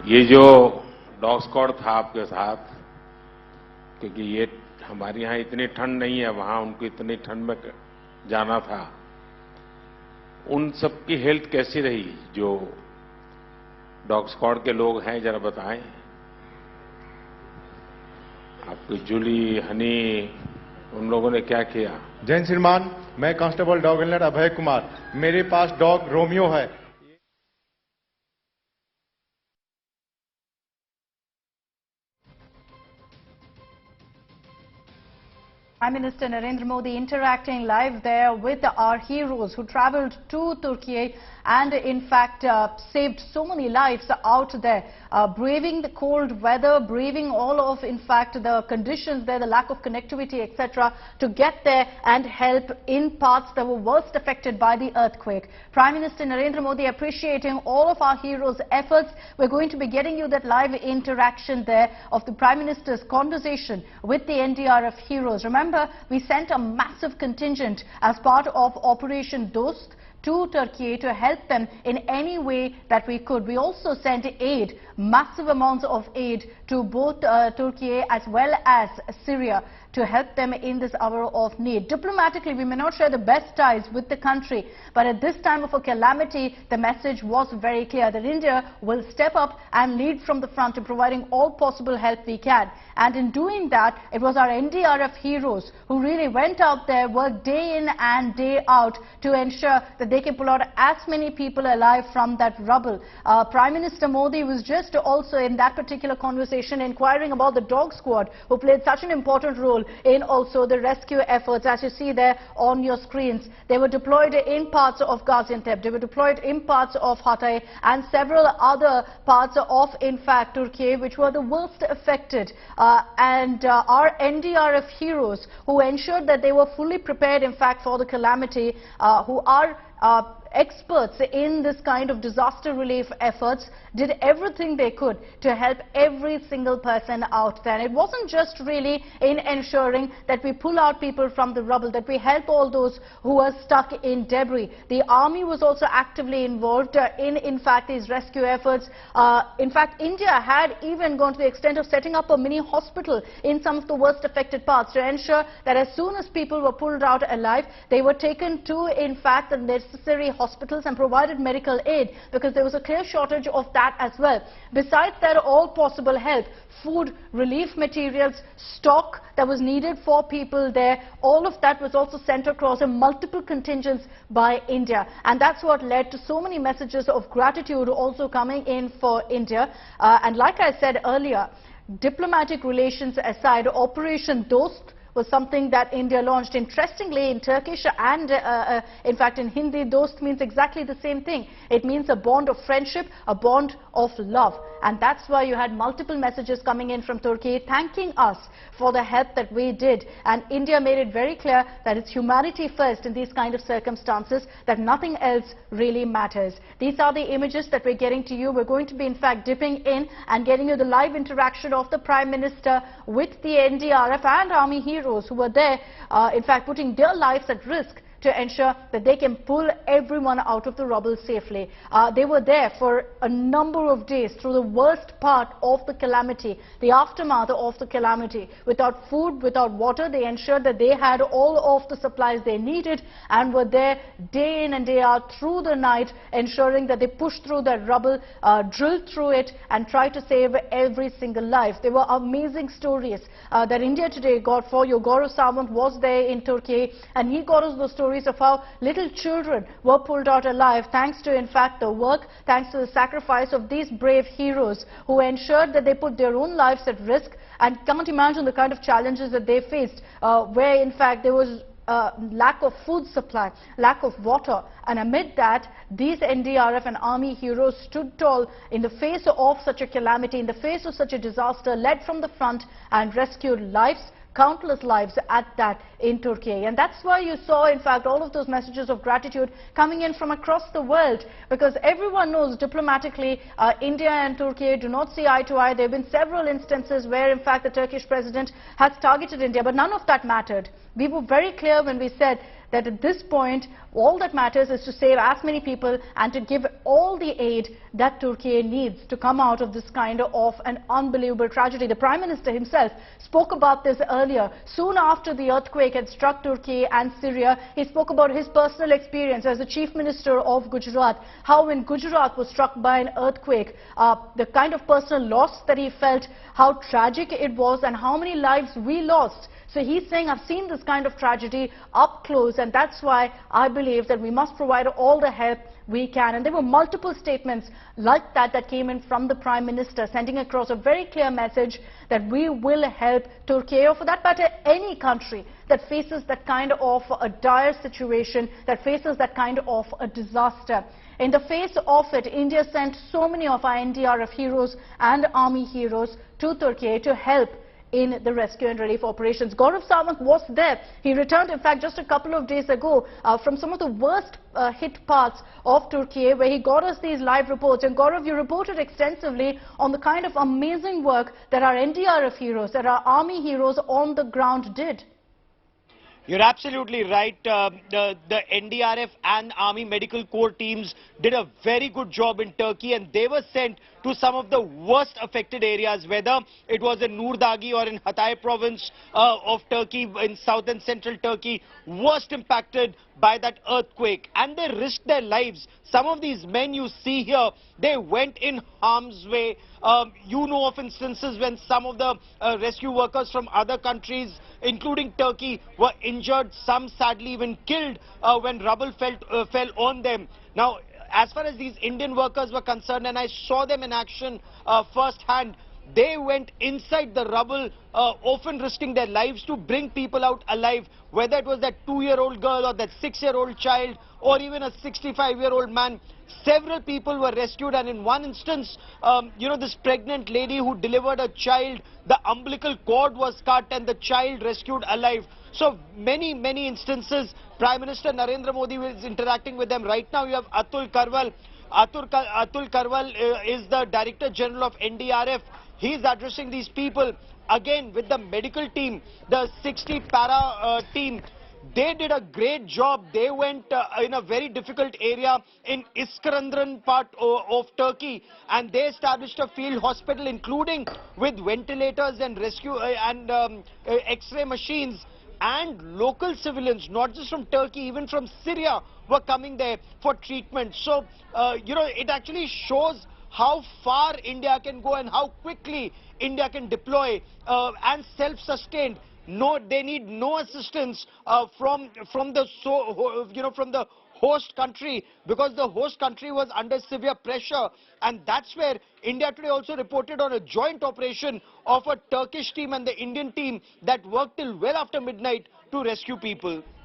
ये जो dog squad था आपके साथ, क्योंकि ये हमारे यहाँ इतनी ठंड नहीं है, वहाँ उनको इतनी ठंड में जाना था, उन सबकी हेल्थ कैसी रही? जो डॉग स्क्वाड के लोग हैं, जरा बताएं। आपकी जूली, हनी, उन लोगों ने क्या किया? जैन श्रीमान, मैं कांस्टेबल डॉग हेल्डर अभय कुमार, मेरे पास डॉग रोमियो है। Prime Minister Narendra Modi interacting live there with our heroes who travelled to Turkiye and in fact saved so many lives out there, braving the cold weather, braving all of in fact the conditions there, the lack of connectivity, etc., to get there and help in parts that were worst affected by the earthquake. Prime Minister Narendra Modi appreciating all of our heroes' efforts. We're going to be getting you that live interaction there of the Prime Minister's conversation with the NDRF heroes. Remember, we sent a massive contingent as part of Operation Dost to Turkey to help them in any way that we could. We also sent aid, massive amounts of aid to both Turkey as well as Syria to help them in this hour of need. Diplomatically, we may not share the best ties with the country, but at this time of a calamity, the message was very clear that India will step up and lead from the front in providing all possible help we can. And in doing that, it was our NDRF heroes who really went out there, worked day in and day out to ensure that they can pull out as many people alive from that rubble. Prime Minister Modi was just also in that particular conversation inquiring about the dog squad who played such an important role in also the rescue efforts. As you see there on your screens, they were deployed in parts of Gaziantep, they were deployed in parts of Hatay and several other parts of in fact Turkey, which were the worst affected. Our NDRF heroes who ensured that they were fully prepared in fact for the calamity, who are experts in this kind of disaster relief efforts, did everything they could to help every single person out there. And it wasn't just really in ensuring that we pull out people from the rubble, that we help all those who are stuck in debris. The army was also actively involved in fact these rescue efforts. In fact, India had even gone to the extent of setting up a mini hospital in some of the worst affected parts to ensure that as soon as people were pulled out alive, they were taken to in fact the necessary hospitals and provided medical aid, because there was a clear shortage of that as well. Besides that, all possible help, food, relief materials, stock that was needed for people there, all of that was also sent across in multiple contingents by India. And that's what led to so many messages of gratitude also coming in for India. And like I said earlier, diplomatic relations aside, Operation Dost was something that India launched. Interestingly, in Turkish and in fact in Hindi, Dost means exactly the same thing. It means a bond of friendship, a bond of love. And that's why you had multiple messages coming in from Turkey thanking us for the help that we did. And India made it very clear that it's humanity first in these kind of circumstances, that nothing else really matters. These are the images that we're getting to you. We're going to be in fact dipping in and getting you the live interaction of the Prime Minister with the NDRF and Army heroes who were there, in fact putting their lives at risk to ensure that they can pull everyone out of the rubble safely. They were there for a number of days through the worst part of the calamity, the aftermath of the calamity. Without food, without water, they ensured that they had all of the supplies they needed and were there day in and day out through the night, ensuring that they pushed through that rubble, drilled through it and tried to save every single life. There were amazing stories that India Today got for you. Gaurav Sawant was there in Turkey and he got us those stories of how little children were pulled out alive thanks to in fact the work, thanks to the sacrifice of these brave heroes who ensured that they put their own lives at risk. And can't imagine the kind of challenges that they faced where in fact there was lack of food supply, lack of water, and amid that these NDRF and army heroes stood tall in the face of such a calamity, in the face of such a disaster, led from the front and rescued lives, countless lives at that in Turkey. And that's why you saw in fact all of those messages of gratitude coming in from across the world, because everyone knows diplomatically India and Turkey do not see eye to eye. There have been several instances where in fact the Turkish president has targeted India, but none of that mattered. We were very clear when we said that at this point, all that matters is to save as many people and to give all the aid that Turkey needs to come out of this kind of an unbelievable tragedy. The Prime Minister himself spoke about this earlier. Soon after the earthquake had struck Turkey and Syria, he spoke about his personal experience as the Chief Minister of Gujarat, how when Gujarat was struck by an earthquake, the kind of personal loss that he felt, how tragic it was and how many lives we lost. So he's saying, I've seen this kind of tragedy up close, and that's why I believe that we must provide all the help we can. And there were multiple statements like that came in from the Prime Minister, sending across a very clear message that we will help Turkey, or for that matter any country that faces that kind of a dire situation, that faces that kind of a disaster. In the face of it, India sent so many of our NDRF heroes and army heroes to Turkey to help in the rescue and relief operations. Gaurav Sawant was there. He returned, in fact, just a couple of days ago from some of the worst hit parts of Turkey, where he got us these live reports. And Gaurav, you reported extensively on the kind of amazing work that our NDRF heroes, that our army heroes on the ground did. You're absolutely right. The NDRF and Army Medical Corps teams did a very good job in Turkey, and they were sent to some of the worst affected areas, whether it was in Nurdagi or in Hatay province of Turkey, in south and central Turkey, worst impacted by that earthquake. And they risked their lives. Some of these men you see here, they went in harm's way. You know of instances when some of the rescue workers from other countries, including Turkey, were injured, some sadly even killed when rubble fell on them. Now, as far as these Indian workers were concerned, and I saw them in action firsthand, they went inside the rubble, often risking their lives to bring people out alive, whether it was that 2-year-old girl or that 6-year-old child or even a 65-year-old man. Several people were rescued, and in one instance, this pregnant lady who delivered a child, the umbilical cord was cut and the child rescued alive. So many instances. Prime Minister Narendra Modi is interacting with them. Right now you have Atul Karwal. Atul Karwal is the Director General of NDRF. He is addressing these people again with the medical team, the 60 para team. They did a great job. They went in a very difficult area in Iskenderun part of Turkey, and they established a field hospital, including with ventilators and rescue and X-ray machines. And local civilians, not just from Turkey, even from Syria, were coming there for treatment. So, it actually shows how far India can go and how quickly India can deploy and self-sustained. No, they need no assistance from the host country, because the host country was under severe pressure, and that's where India today also reported on a joint operation of a Turkish team and the Indian team that worked till well after midnight to rescue people.